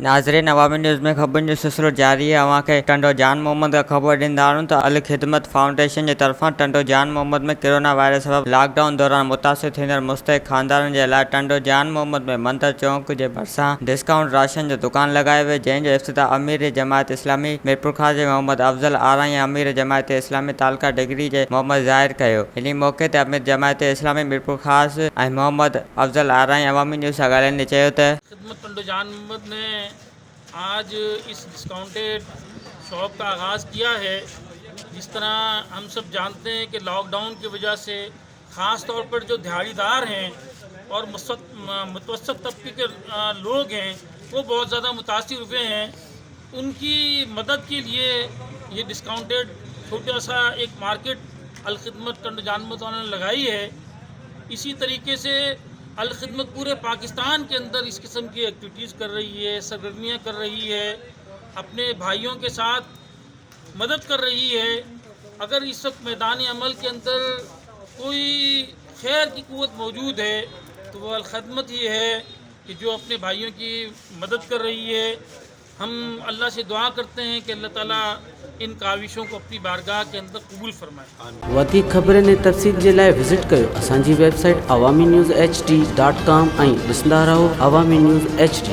नाज़रीन, अवामी न्यूज़ में ख़बर जो सिलसिलो जारी है। अवां खे टंडो जान मोहम्मद का ख़बर ॾींदा आहियूं त अल ख़िदमत फाउंडेशन जे तरफ़ां टंडो जान मोहम्मद में कोरोना वायरस सबबि लॉकडाउन दौरान मुतासिर थींदड़ मुस्तहिक ख़ानदाननि जे लाइ टंडो जान मोहम्मद में मंदर चौक जे भरिसां डिस्काउंट राशन जो दुकान लॻायो वियो, जंहिंजो इफ़्तिताह अमीर जमायत इस्लामी मीरपुर खां जे मोहम्मद अफ़ज़ल आराई ऐं अमीर जमायत इस्लामी तालका डिग्री जे मोहम्मद ज़ाहिर कयो। इन मौक़े ते अमीर जमायत इस्लामी मीरपुर ख़ास ऐं मोहम्मद अफ़ज़ल आराई अवामी न्यूज़ सां ॻाल्हाईंदे चयो त खिदमत टंडो जान मोहम्मद ने आज इस डिस्काउंटेड शॉप का आगाज़ किया है। जिस तरह हम सब जानते हैं कि लॉकडाउन की वजह से ख़ास तौर पर जो दिहाड़ीदार हैं और मुतवस्सत तबके के लोग हैं वो बहुत ज़्यादा मुतासिर हुए हैं। उनकी मदद के लिए ये डिस्काउंटेड छोटा सा एक मार्केट अल खिदमत टंडो जान मोहम्मद ने लगाई है। इसी तरीके से अल खिदमत पूरे पाकिस्तान के अंदर इस किस्म की एक्टिविटीज़ कर रही है, सरगर्मियाँ कर रही है, अपने भाइयों के साथ मदद कर रही है। अगर इस वक्त मैदान अमल के अंदर कोई खैर की क़ुव्वत मौजूद है तो वो अल खिदमत ही है कि जो अपने भाइयों की मदद कर रही है। हम अल्लाह से दुआ करते हैं कि अल्लाह ताला इन काविशों को अपनी बारगाह के अंदर कबूल फरमाए। वधीक ख़बरनि ऐं तफ़सील जे लाइ विज़िट कयो असांजी वेबसाइट awaminews.hd.com ऐं ॾिसंदा रहो अवामी न्यूज़ HD।